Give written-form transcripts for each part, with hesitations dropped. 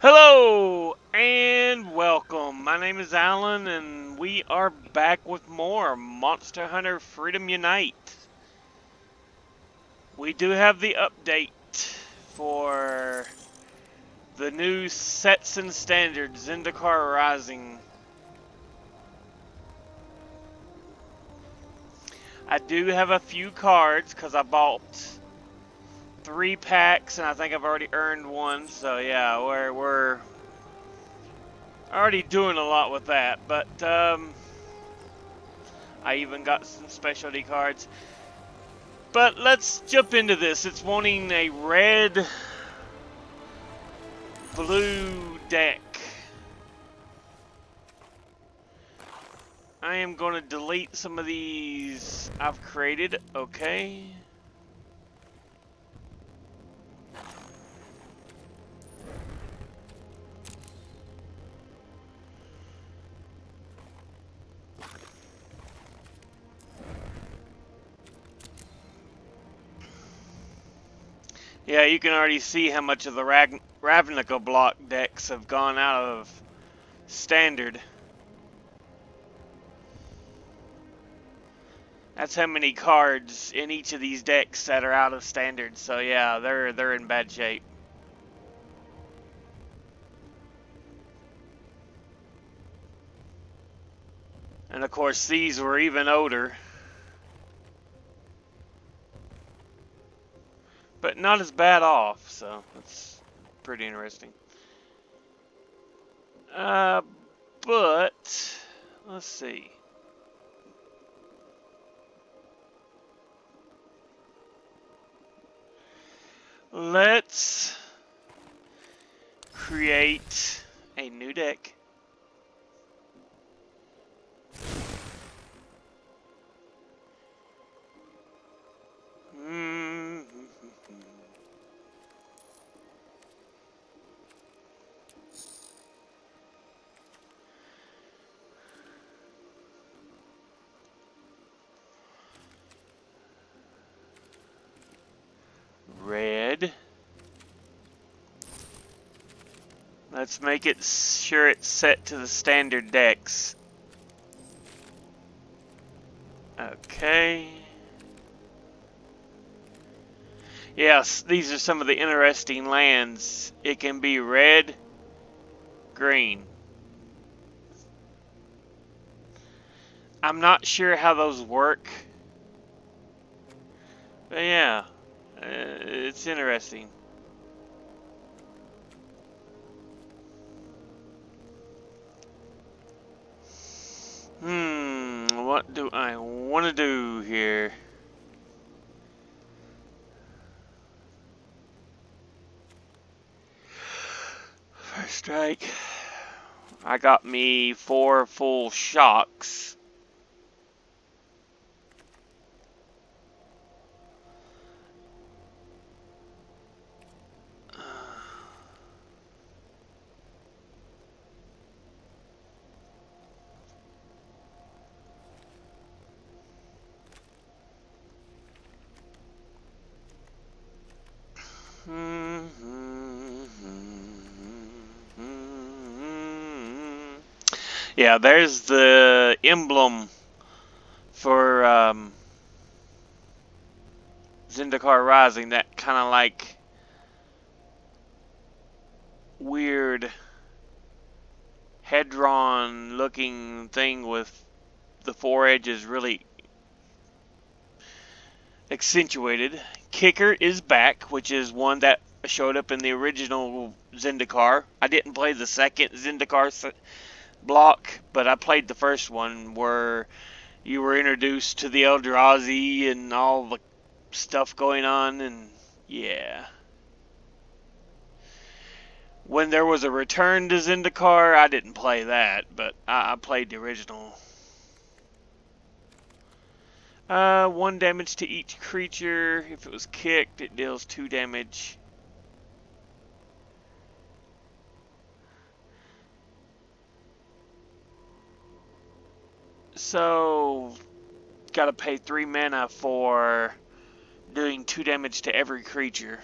Hello and welcome. My name is Alan and we are back with more Monster Hunter Freedom Unite. We do have the update for the new sets and standards Zendikar Rising. I do have a few cards because I bought 3 packs and I think I've already earned one, so yeah, we're already doing a lot with that, but I even got some specialty cards. But let's jump into this. It's wanting a red blue deck. I am going to delete some of these I've created. Okay. Yeah, you can already see how much of the Ravnica block decks have gone out of standard. That's how many cards in each of these decks that are out of standard. So yeah, they're in bad shape. And of course, these were even older, but not as bad off. So that's pretty interesting. Uh, but let's see. Let's create a new deck. Red. Let's make it sure it's set to the standard decks. Okay. Yes, these are some of the interesting lands. It can be red, green. I'm not sure how those work. But yeah, it's interesting. What do I want to do here? First strike. I got me 4 full shocks. Yeah, there's the emblem for Zendikar Rising, that kind of like weird head-drawn looking thing with the 4 edges really accentuated. Kicker is back, which is one that showed up in the original Zendikar. I didn't play the second Zendikar block, but I played the first one where you were introduced to the Eldrazi and all the stuff going on, and yeah. When there was a return to Zendikar, I didn't play that, but I played the original. 1 damage to each creature. If it was kicked, it deals 2 damage. So, gotta pay 3 mana for doing 2 damage to every creature.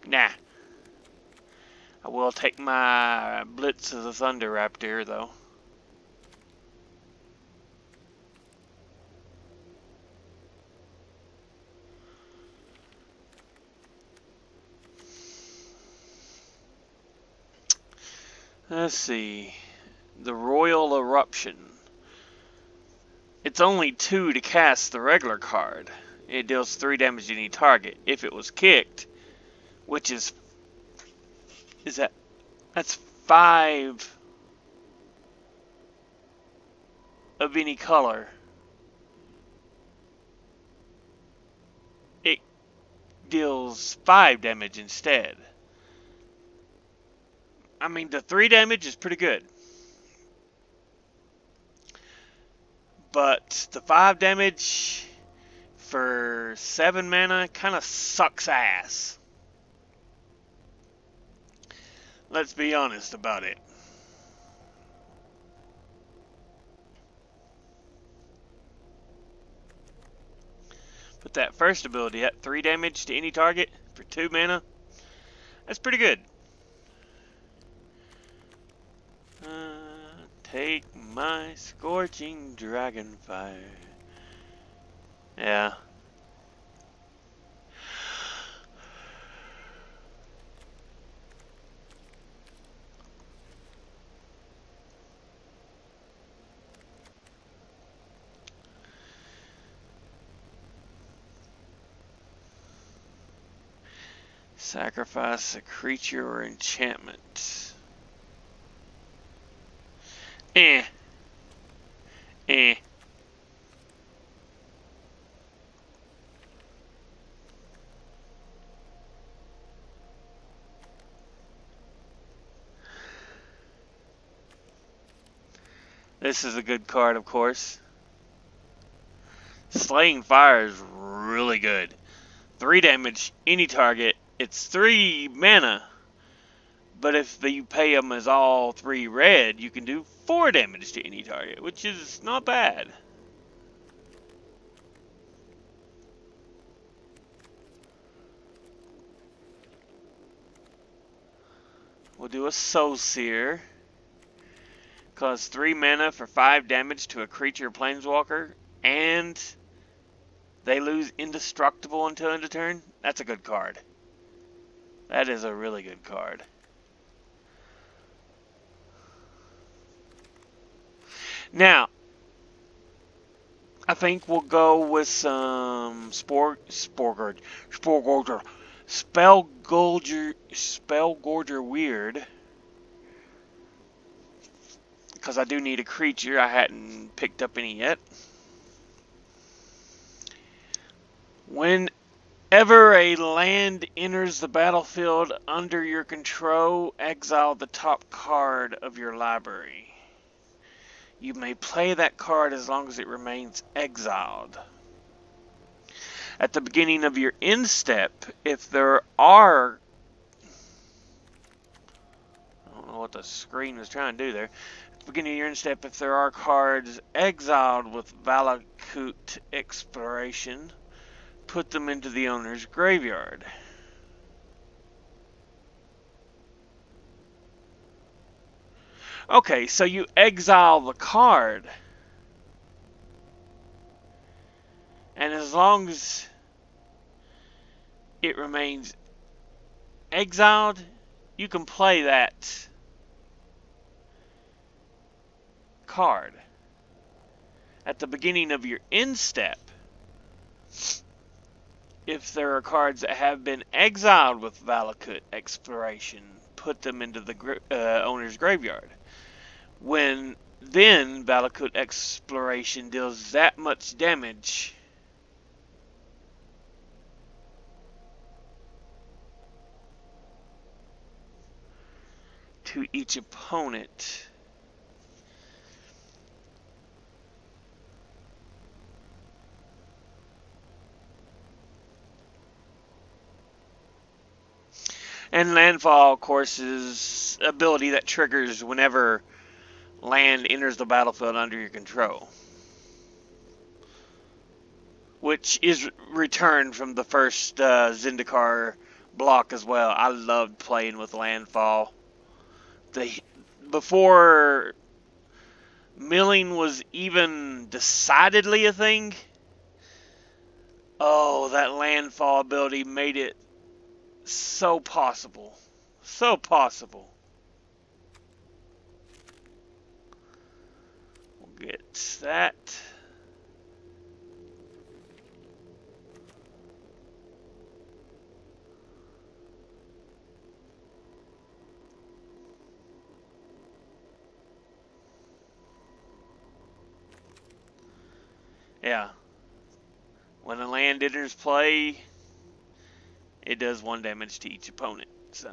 Nah, I will take my Blitz of the Thunder Raptor, though. Let's see. The Royal Eruption. It's only 2 to cast the regular card. It deals 3 damage to any target. If it was kicked, which is that's 5 of any color, it deals 5 damage instead. I mean, the 3 damage is pretty good. But the 5 damage for 7 mana kind of sucks ass. Let's be honest about it. But that first ability, that 3 damage to any target for 2 mana, that's pretty good. Take my scorching dragonfire. Yeah. Sacrifice a creature or enchantment. Eh. This is a good card, of course. Slaying Fire is really good. 3 damage, any target. It's 3 mana. But if you pay them as all 3 red, you can do 4 damage to any target, which is not bad. We'll do a Soul Seer. Costs 3 mana for 5 damage to a creature or planeswalker, and they lose indestructible until end of turn. That's a good card. That is a really good card. Now, I think we'll go with some Spellgorger Weird. Because I do need a creature. I hadn't picked up any yet. Whenever a land enters the battlefield under your control, exile the top card of your library. You may play that card as long as it remains exiled. At the beginning of your end step, if there are... I don't know what the screen was trying to do there. At the beginning of your end step, if there are cards exiled with Valakut Exploration, put them into the owner's graveyard. Okay, so you exile the card. And as long as it remains exiled, you can play that card. At the beginning of your end step, if there are cards that have been exiled with Valakut Exploration, put them into the owner's graveyard. Then Valakut Exploration deals that much damage to each opponent. And Landfall, of course, is an ability that triggers whenever land enters the battlefield under your control, which is returned from the first Zendikar block as well. I loved playing with Landfall. the before milling was even decidedly a thing. Oh, that landfall ability made it so possible. So possible. We'll get that. Yeah. When a land enters play, it does 1 damage to each opponent. So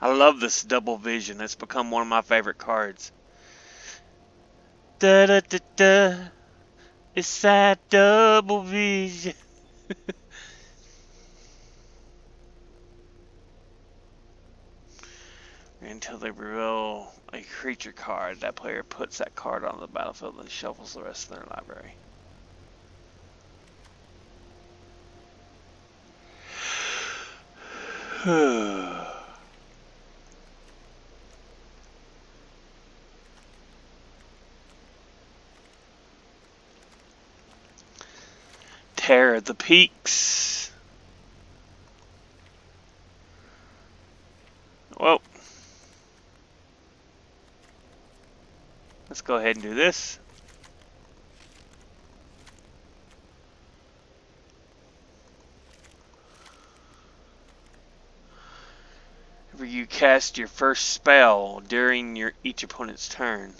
I love this double vision. It's become one of my favorite cards. Da da da da. It's that double vision. Until they reveal a creature card, that player puts that card on the battlefield and shuffles the rest of their library. Terror of the Peaks. Well, let's go ahead and do this. Whenever you cast your first spell during each opponent's turn.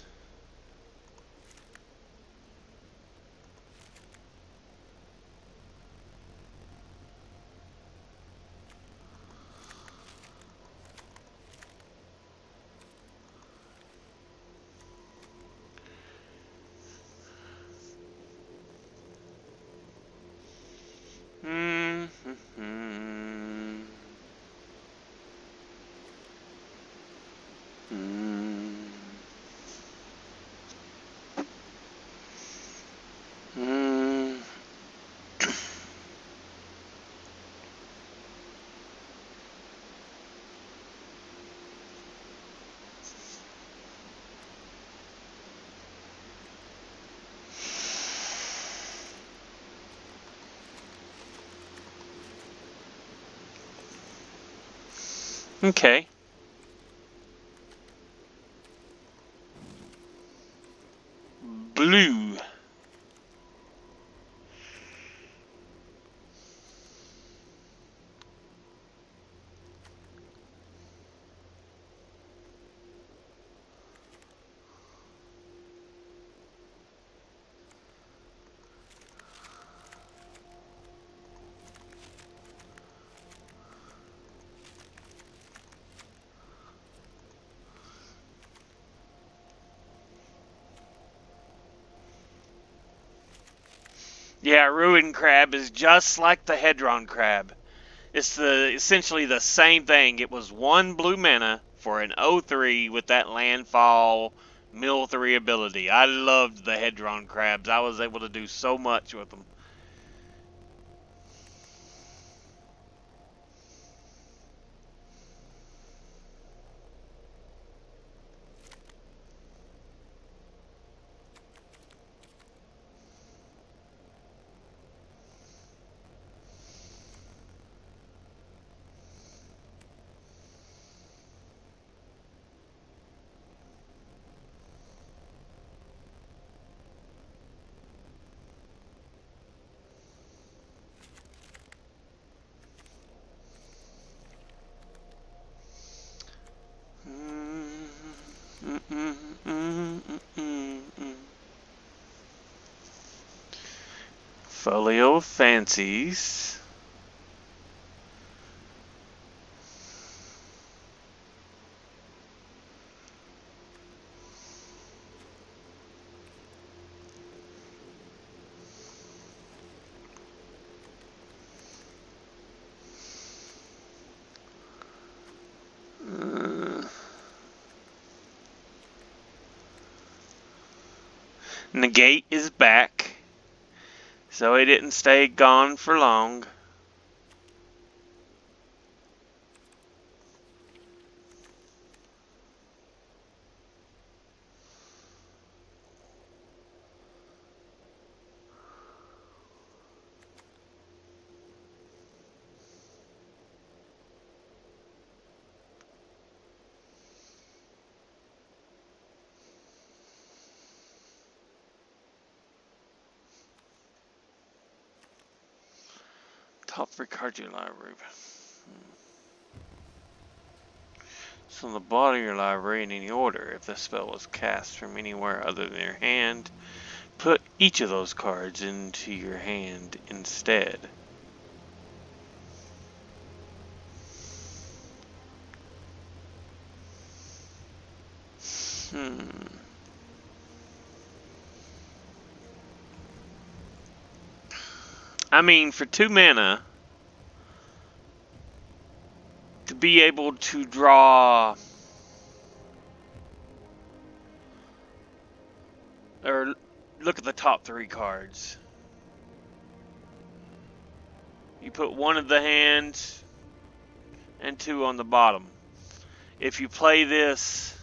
Okay. Blue. Yeah, Ruin Crab is just like the Hedron Crab. It's essentially the same thing. It was 1 blue mana for an 0/3 with that landfall mill 3 ability. I loved the Hedron Crabs. I was able to do so much with them. Folio Fancies. Negate is back, so he didn't stay gone for long. Top 3 cards in your library. So on the bottom of your library in any order, if the spell was cast from anywhere other than your hand, put each of those cards into your hand instead. I mean, for 2 mana, to be able to draw, or look at the top 3 cards. You put 1 in the hand and 2 on the bottom. If you play this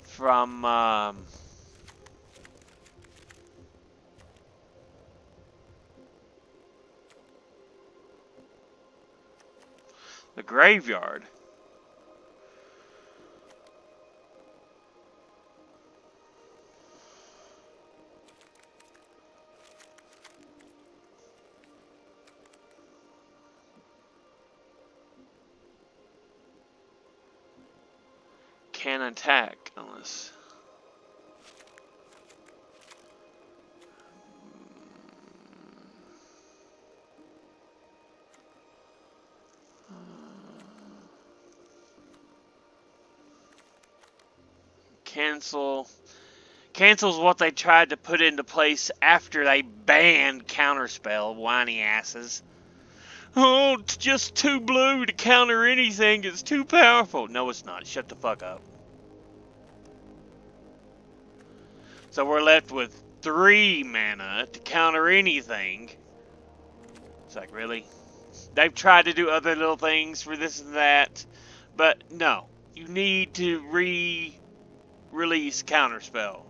from the graveyard, can attack unless cancels what they tried to put into place after they banned counterspell, whiny asses. Oh, it's just 2 blue to counter anything, it's too powerful. No, it's not. Shut the fuck up. So we're left with 3 mana to counter anything. It's like, really? They've tried to do other little things for this and that, but no. You need to re-release Counterspell.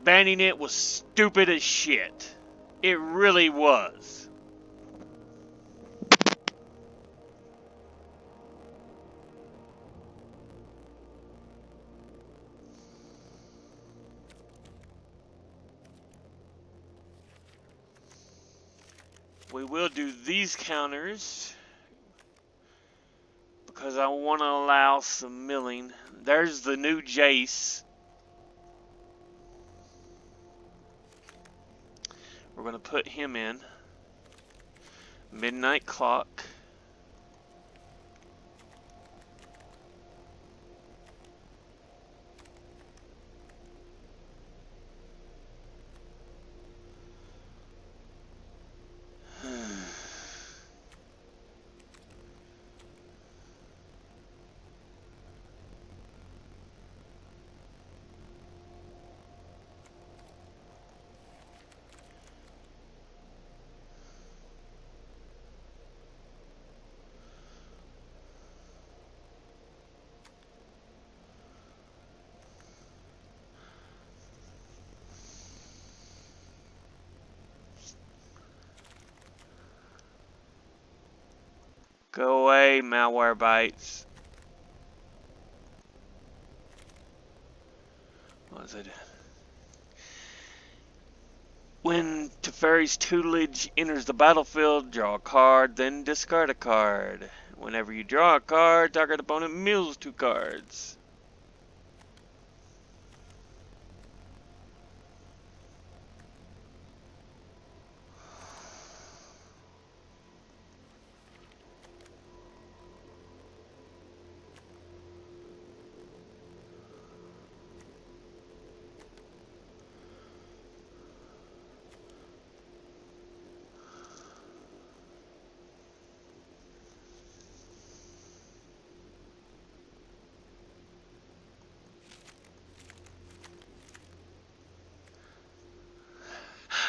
Banning it was stupid as shit. It really was. We will do these counters because I want to allow some milling. There's the new Jace. We're going to put him in. Midnight Clock. Go away, malware bites. What was it? When Teferi's tutelage enters the battlefield, draw a card, then discard a card. Whenever you draw a card, target opponent mills 2 cards.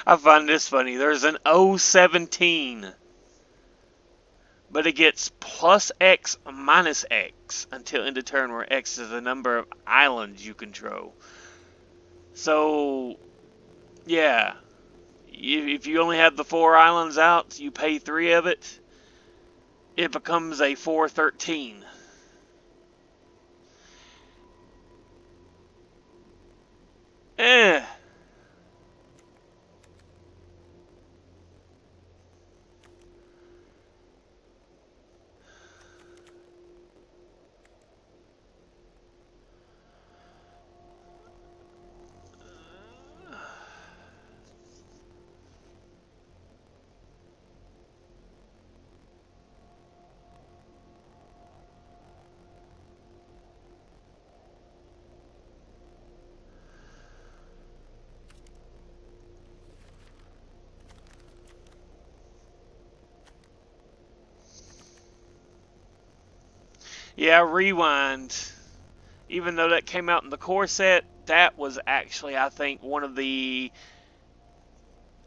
I find this funny. There's an O17, but it gets plus X minus X until end of turn, where X is the number of islands you control. So, yeah, if you only have the 4 islands out, you pay 3 of it, it becomes a 413. Eh. Yeah, Rewind. Even though that came out in the core set, that was actually, I think, one of the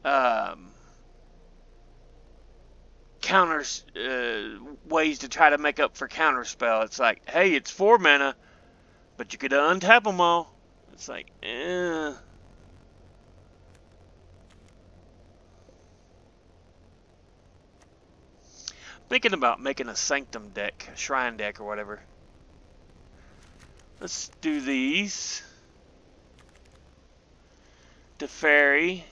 um, counters ways to try to make up for counterspell. It's like, hey, it's 4 mana, but you could untap them all. It's like, eh. Thinking about making a Sanctum deck, a Shrine deck or whatever. Let's do these. Teferi.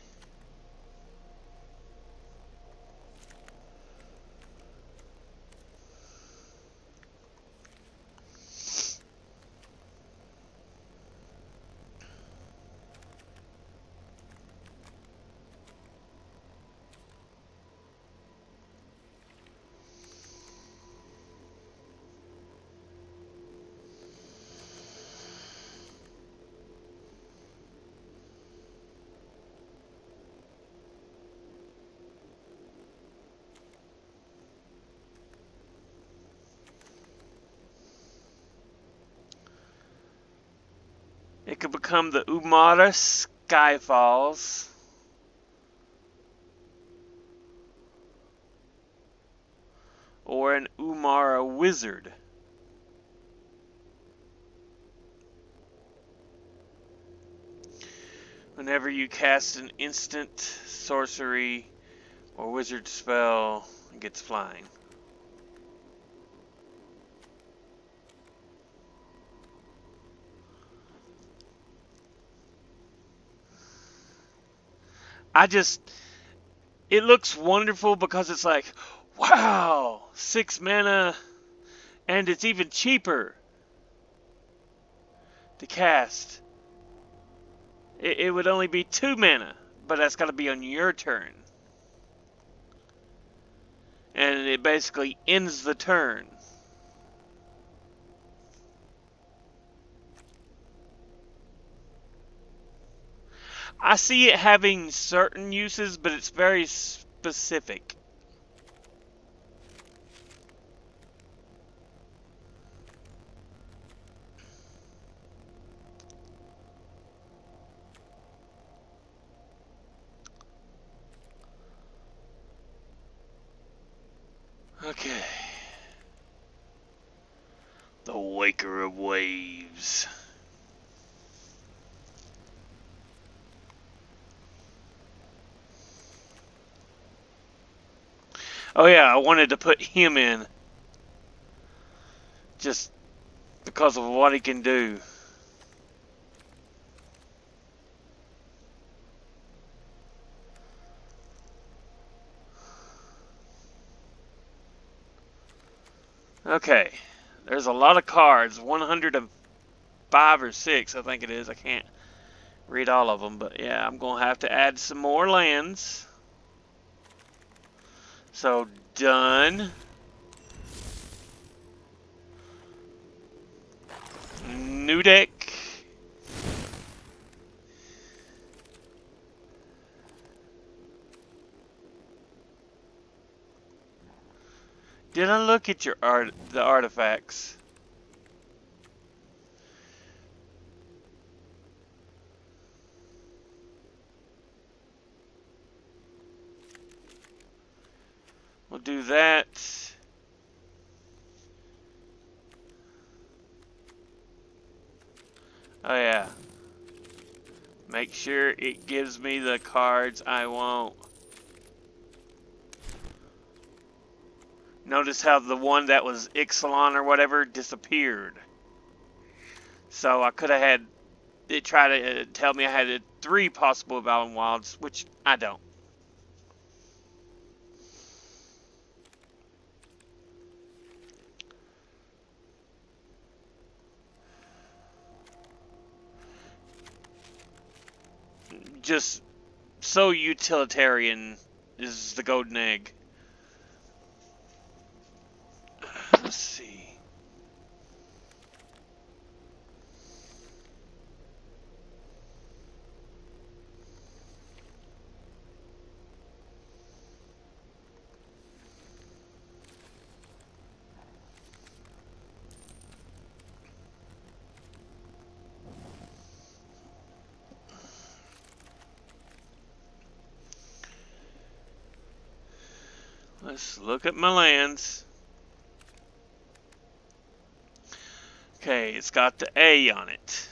It could become the Umara Skyfalls. Or an Umara Wizard. Whenever you cast an instant, sorcery, or wizard spell, it gets flying. It looks wonderful because it's like, wow, 6 mana, and it's even cheaper to cast. It would only be 2 mana, but that's got to be on your turn. And it basically ends the turn. I see it having certain uses, but it's very specific. Okay. The Waker of Waves. Oh yeah, I wanted to put him in. Just because of what he can do. Okay. There's a lot of cards. 105 or 6, I think it is. I can't read all of them, but yeah, I'm going to have to add some more lands. So, done. New deck. Did I look at your the artifacts? We'll do that. Oh yeah. Make sure it gives me the cards I want. Notice how the one that was Ixalan or whatever disappeared. So I could have had it try to tell me I had 3 possible Valen Wilds, which I don't. Just so utilitarian is the golden egg. Let's see. Let's look at my lands. Okay, it's got the A on it.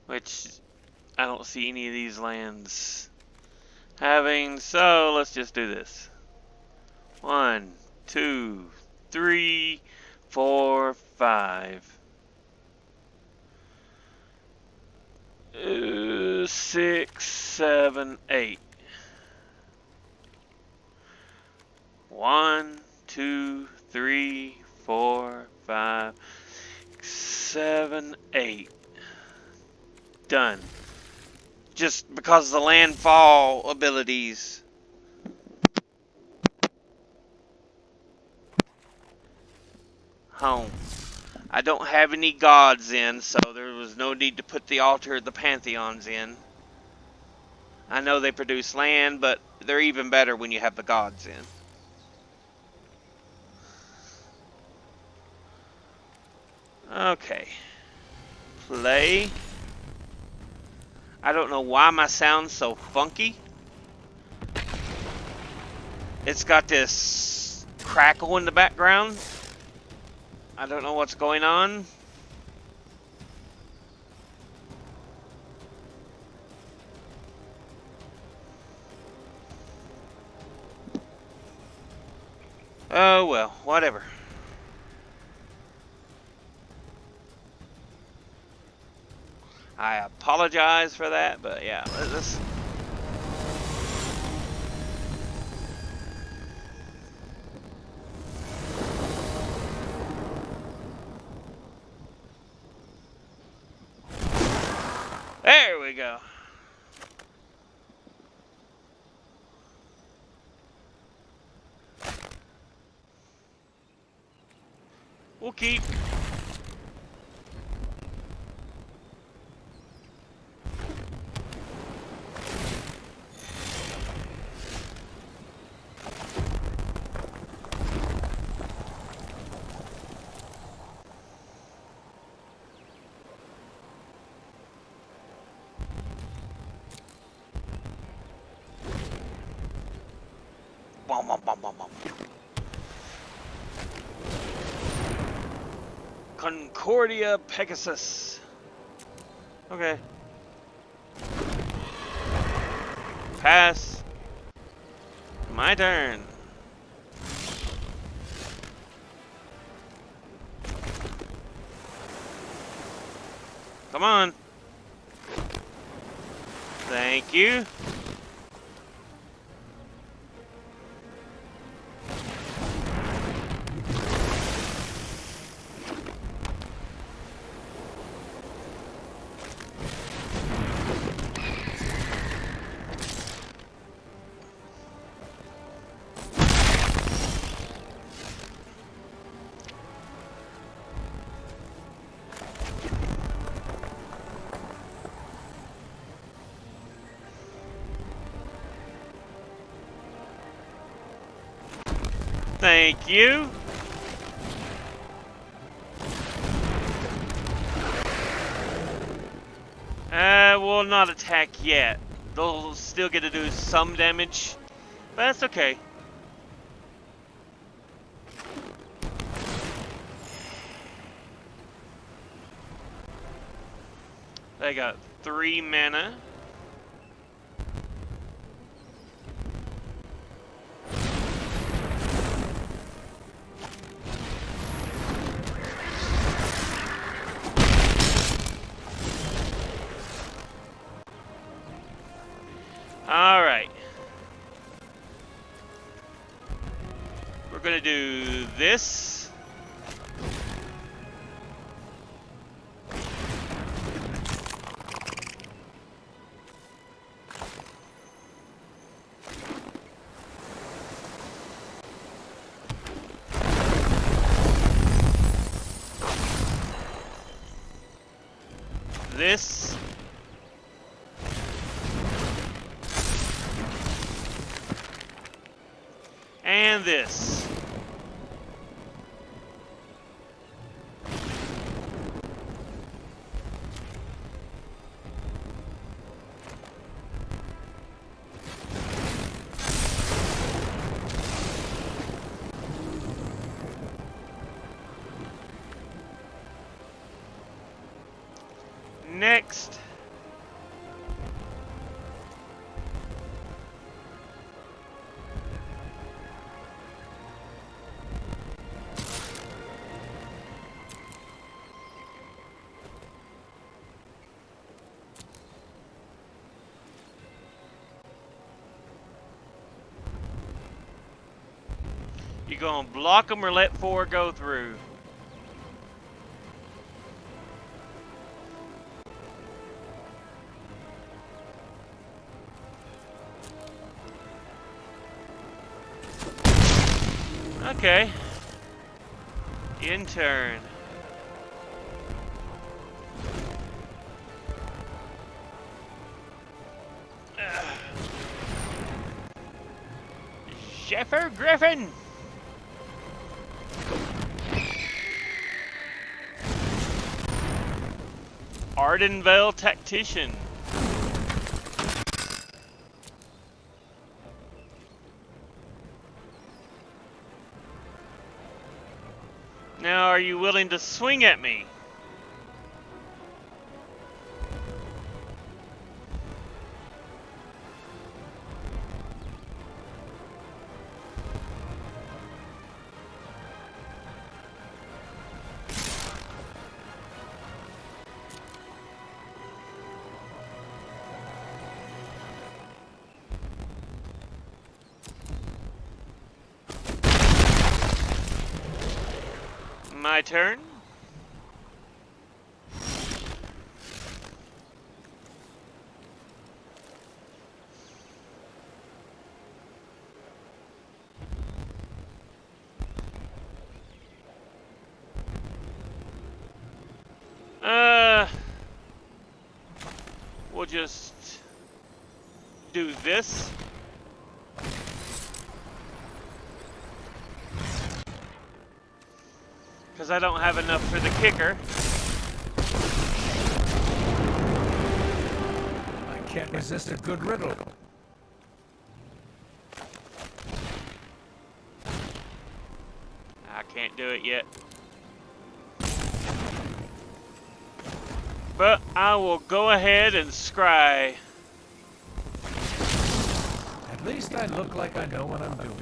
Which I don't see any of these lands having, so let's just do this. 1, 2, 3, 4, 5. 6, 7, 8. 1, 2, 3, 4, 5, 7, 8. Done. Just because of the landfall abilities. Home. I don't have any gods in, so there was no need to put the altar of the pantheons in. I know they produce land, but they're even better when you have the gods in. Okay. Play. I don't know why my sound's so funky. It's got this crackle in the background. I don't know what's going on. Oh well, whatever. I apologize for that, but yeah, let's... There we go. We'll keep. Bum, bum, bum, bum, bum. Concordia Pegasus. Okay. Pass. My turn. Come on. Thank you. Thank you. Will not attack yet. They'll still get to do some damage, but that's okay. They got 3 mana. Alright. We're gonna do this. This. And this. Next. You gonna block them or let 4 go through? Okay. In turn. Sheffer Griffin! Ardenvale Tactician. Now, are you willing to swing at me? My turn. We'll just do this. Because I don't have enough for the kicker. I can't resist a good riddle. I can't do it yet. But I will go ahead and scry. At least I look like I know what I'm doing.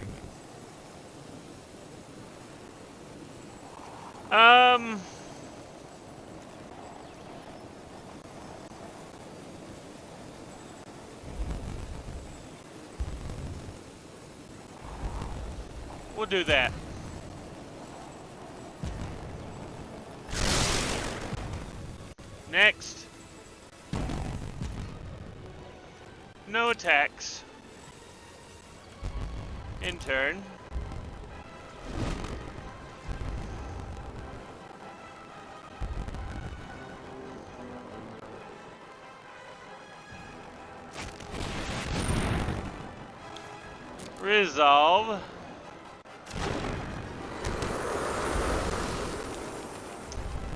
We'll do that. Next. No attacks. In turn. Resolve.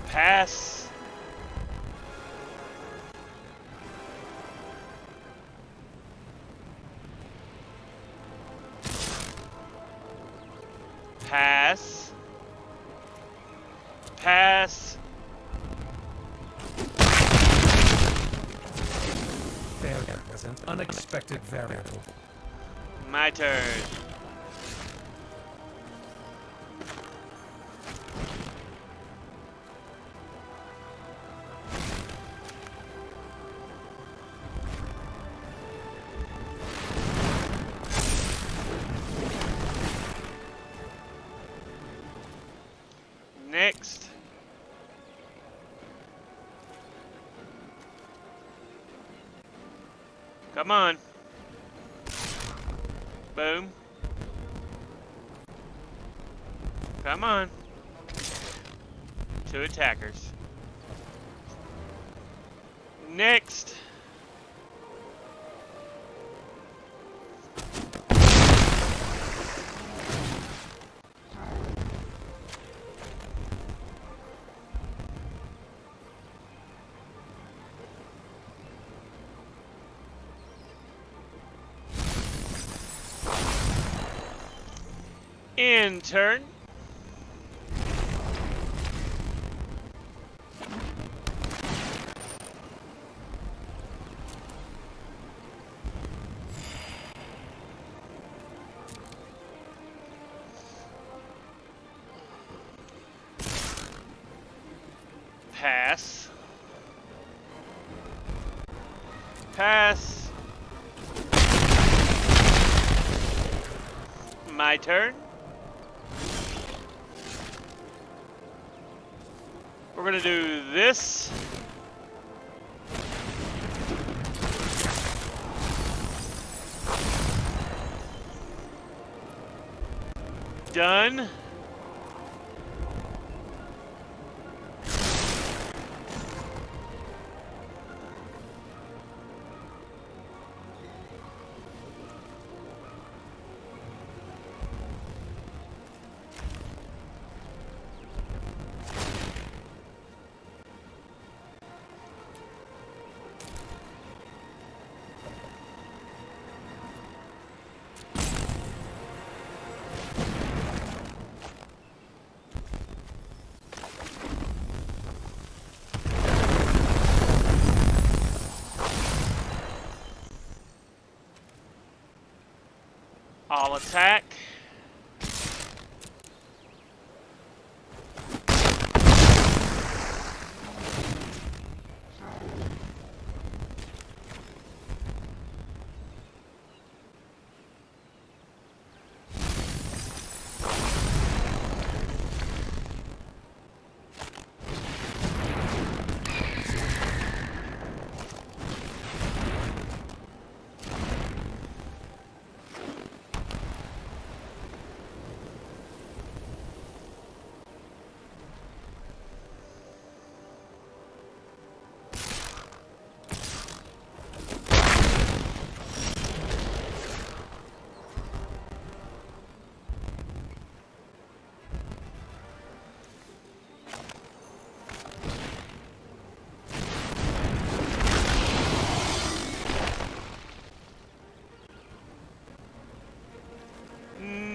Pass. Pass. Pass. Failure was an unexpected variable. My turn. Next. Come on. Boom. Come on. 2 attackers. Next. In turn. Pass. Pass. My turn. We're gonna do this. Done. I'll attack.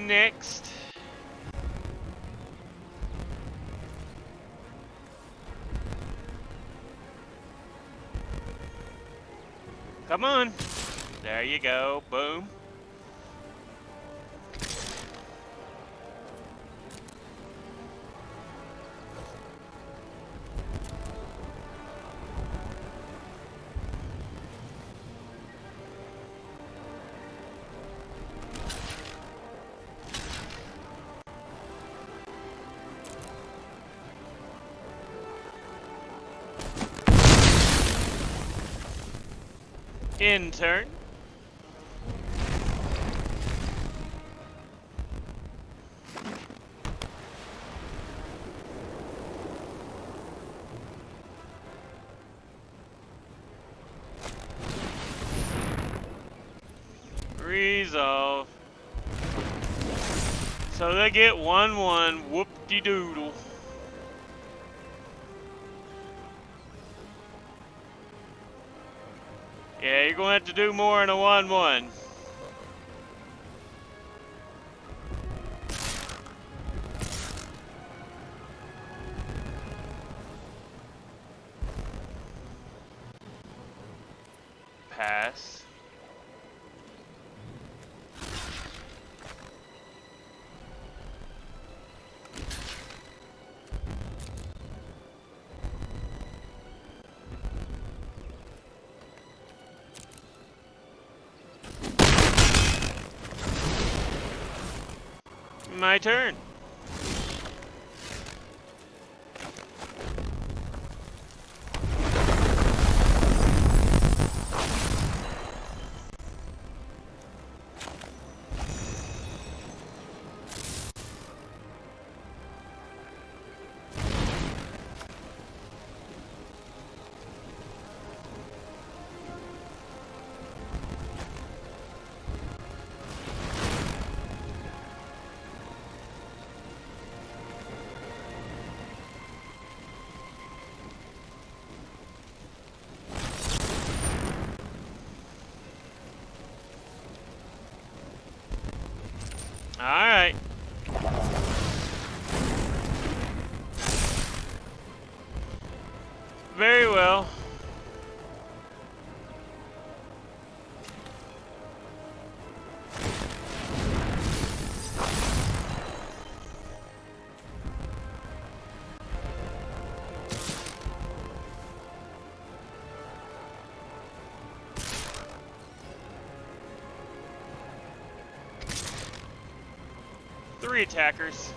Next. Come on. There you go. Boom. In turn. Resolve. So they get 1-1. Whoop-de-doodle. Yeah, you're going to have to do more in a 1-1. Yes. My turn. Alright. Very well. Three attackers.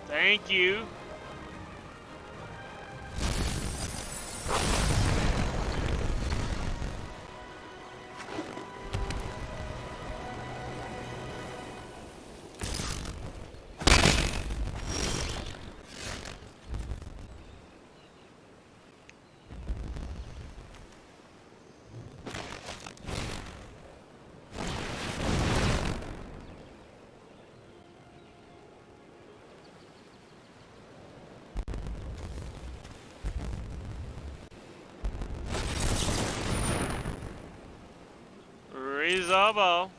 Thank you. Resolve all.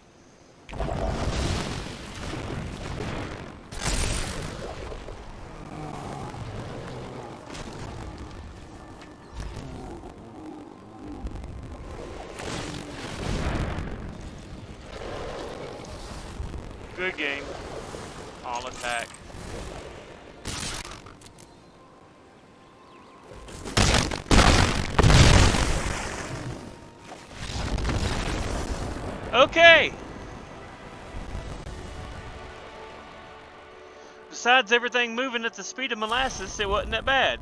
Good game. All attack. Okay. Besides everything moving at the speed of molasses, it wasn't that bad.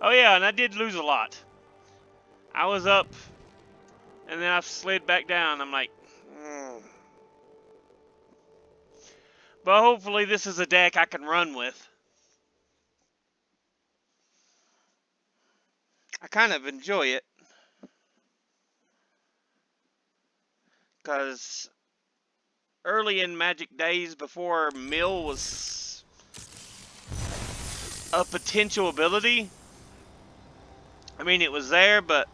Oh yeah, and I did lose a lot. I was up, and then I slid back down. I'm like, But hopefully this is a deck I can run with. I kind of enjoy it. Because early in Magic days, before Mill was a potential ability, I mean, it was there, but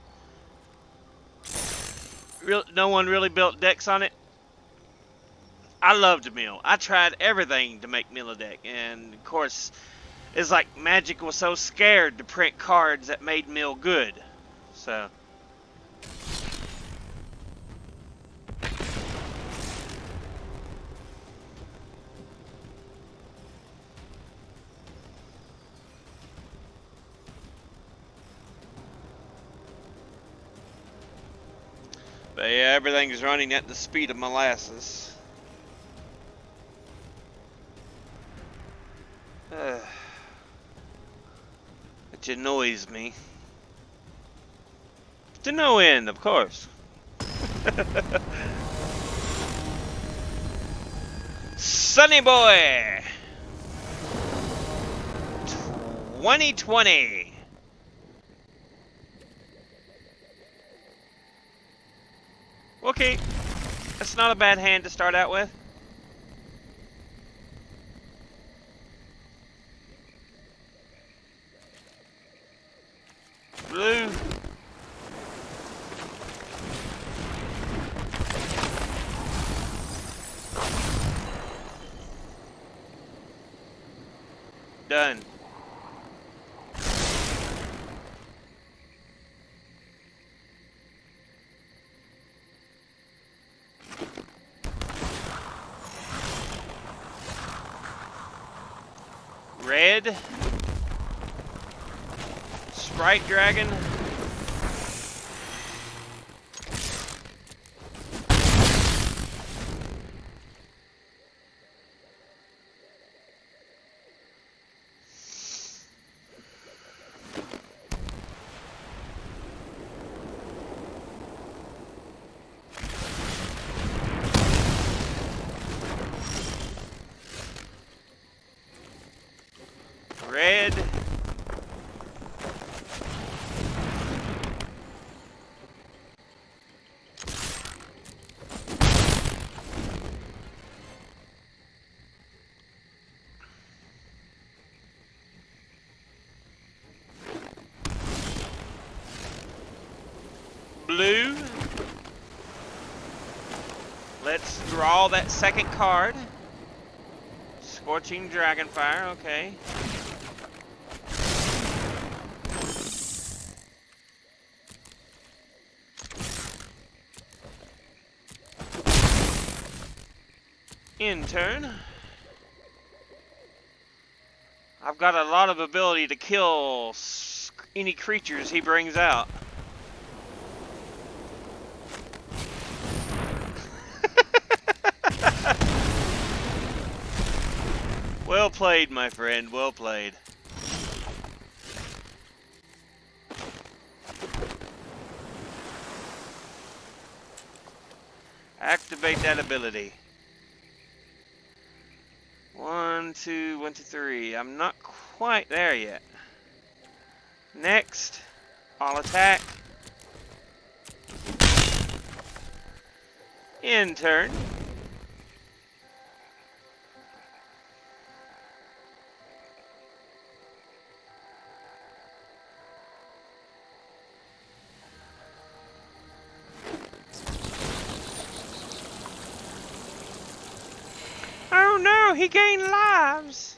no one really built decks on it. I loved Mill. I tried everything to make Mill a deck. And, of course, it's like Magic was so scared to print cards that made Mill good. So... But yeah, everything's running at the speed of molasses. Which annoys me. To no end, of course. Sunny Boy 2020. What Okay, that's not a bad hand to start out with. Blue. Done. Red. Sprite Dragon. Red. Blue. Let's draw that second card. Scorching Dragonfire, okay. In turn. I've got a lot of ability to kill any creatures he brings out. Well played, my friend, well played. Activate that ability. 1, 2, 1, 2, 3. I'm not quite there yet. Next, I'll attack. In turn. Oh no, he gained lives.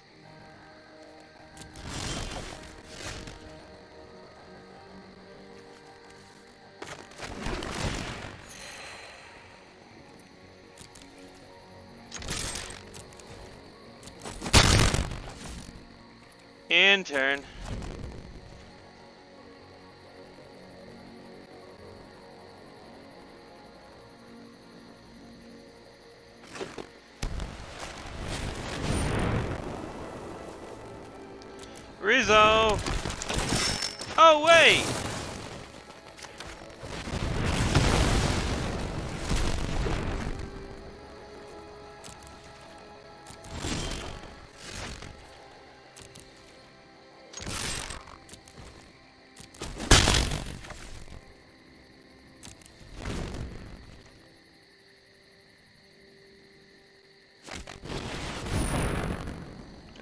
In turn. Rizzo! Oh, wait!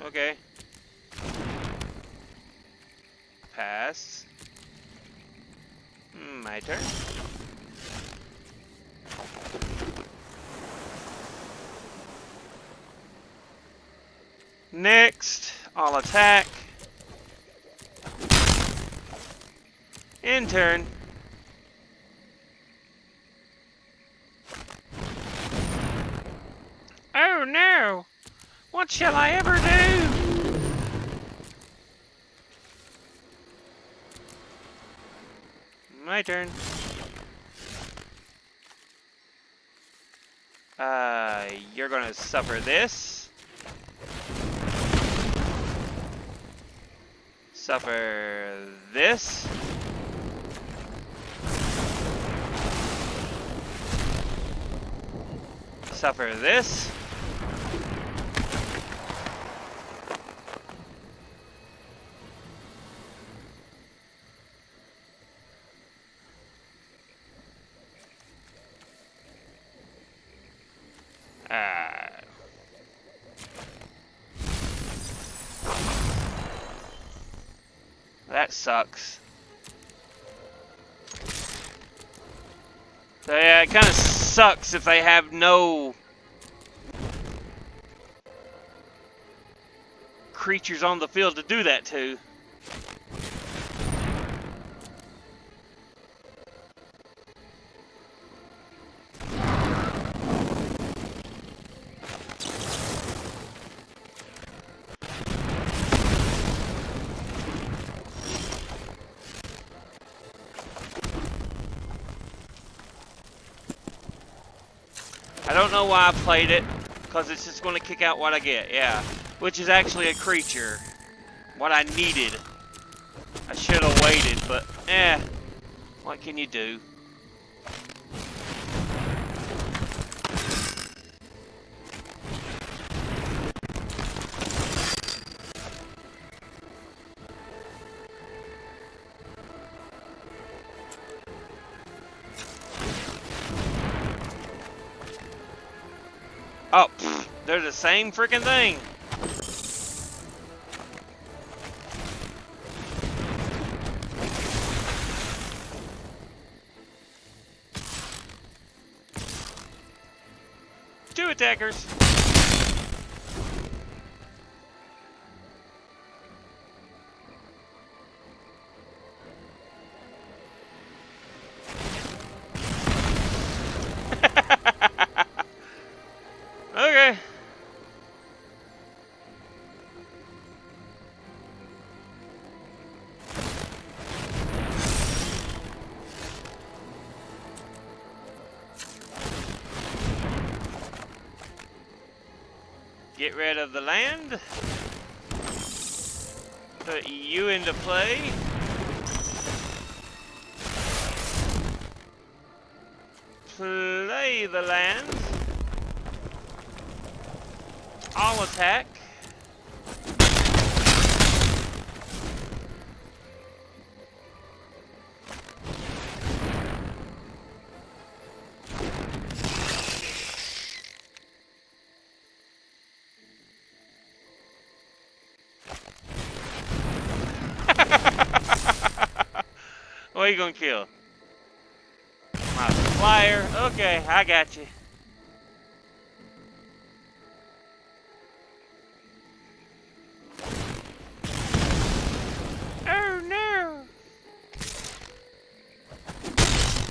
Okay. Pass. My turn. Next, I'll attack. In turn. Oh no! What shall I ever do? My turn. You're gonna suffer this. Suffer this. Suffer this. that sucks. So yeah, it kind of sucks if they have no creatures on the field to do that to. I don't know why I played it, because it's just going to kick out what I get, yeah. Which is actually a creature. What I needed. I should have waited, but what can you do? Oh, they're the same freaking thing. Two attackers. Okay. Get rid of the land. Put you into play. Play the land. I'll attack. What are you gonna kill? My flyer? Okay, I got you. Oh no!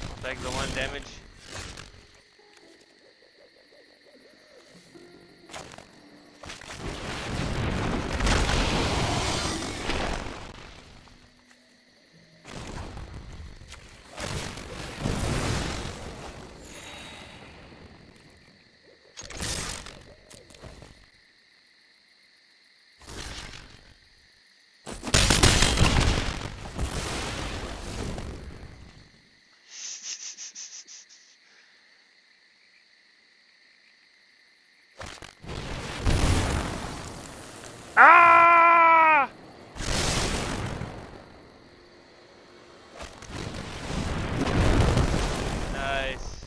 I'll take the 1 damage. Ah! Nice.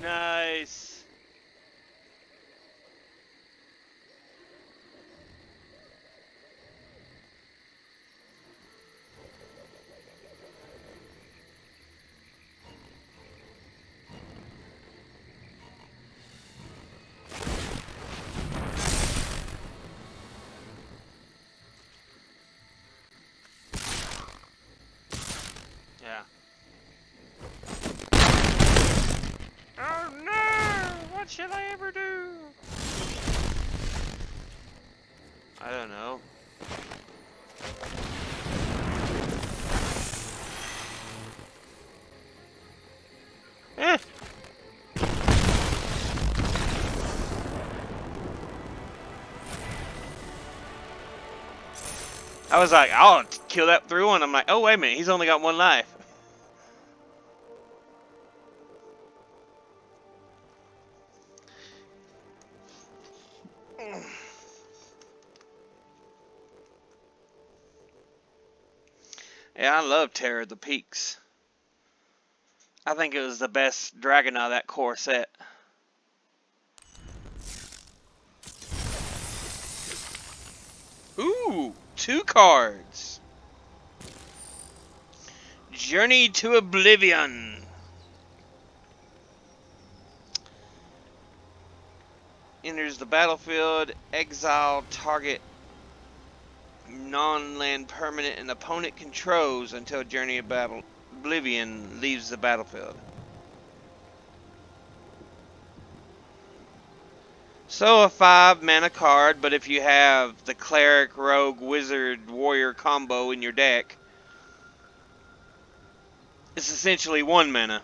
Nice. Yeah. Oh no! What should I ever do? I don't know. Eh. I was like, I'll kill that through one. I'm like, oh wait a minute, he's only got 1 life. Yeah, I love Terror of the Peaks. I think it was the best dragon out of that core set. Ooh, 2 cards. Journey to Oblivion. Enters the battlefield. Exile target non-land permanent an opponent controls until Journey of Oblivion leaves the battlefield. So a 5-mana card, but if you have the Cleric, Rogue, Wizard, Warrior combo in your deck, it's essentially 1 mana.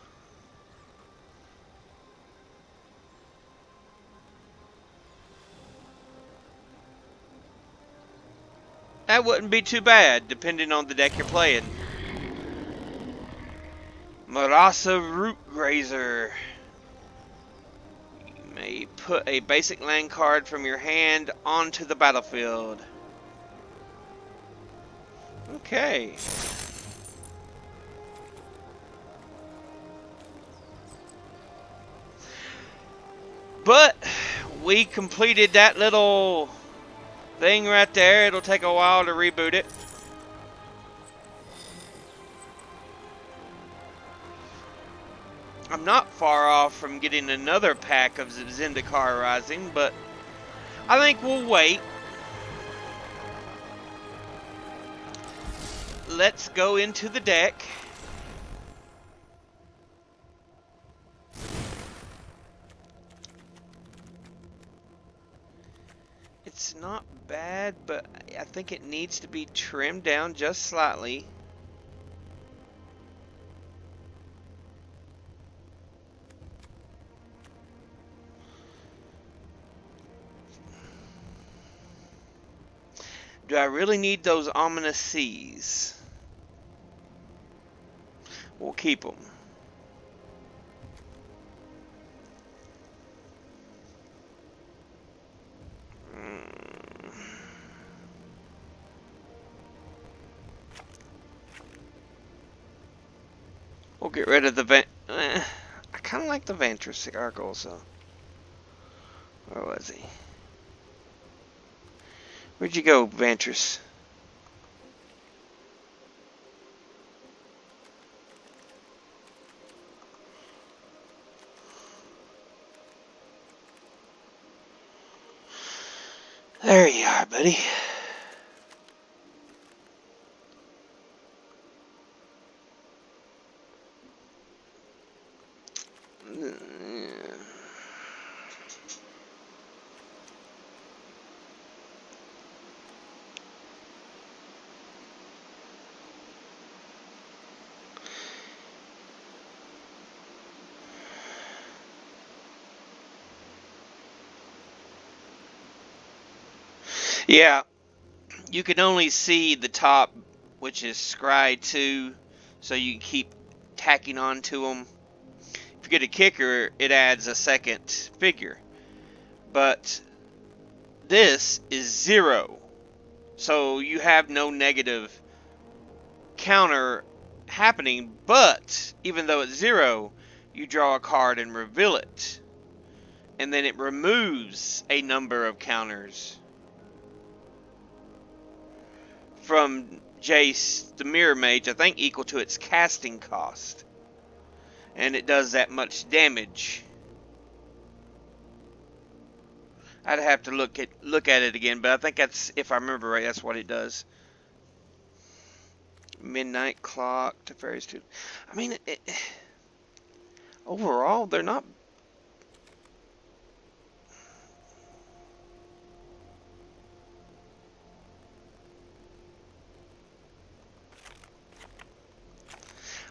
That wouldn't be too bad, depending on the deck you're playing. Marasa Rootgrazer. You may put a basic land card from your hand onto the battlefield. Okay. But we completed that little thing right there. It'll take a while to reboot it. I'm not far off from getting another pack of Zendikar Rising, but I think we'll wait. Let's go into the deck. It's not bad, but I think it needs to be trimmed down just slightly. Do I really need those ominous seas? We'll keep them. We'll get rid of the I kind of like the Ventress Argyle, so. Where was he? Where'd you go, Ventress? There you are, buddy. Yeah, you can only see the top, which is scry 2, so you can keep tacking onto them. If you get a kicker, it adds a second figure. But this is 0, so you have no negative counter happening, but even though it's 0, you draw a card and reveal it. And then it removes a number of counters from Jace the Mirror Mage, I think equal to its casting cost. And it does that much damage. I'd have to look at it again, but I think that's, if I remember right, that's what it does. Midnight Clock, Teferi's 2. I mean, overall, they're not.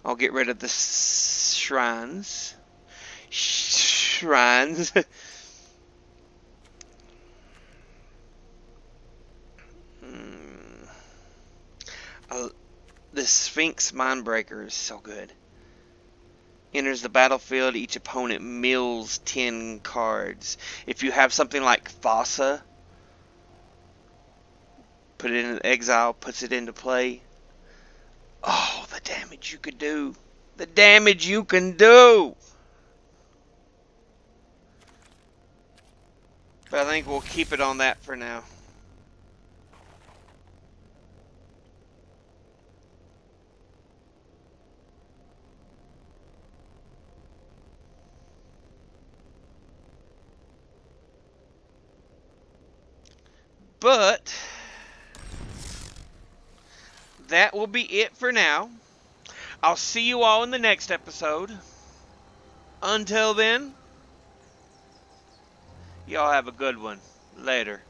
I'll get rid of the shrines. Shrines. The Sphinx Mindbreaker is so good. Enters the battlefield, each opponent mills 10 cards. If you have something like Fossa, put it in exile, puts it into play. Oh, the damage you could do. The damage you can do. But I think we'll keep it on that for now. But that will be it for now. I'll see you all in the next episode. Until then, y'all have a good one. Later.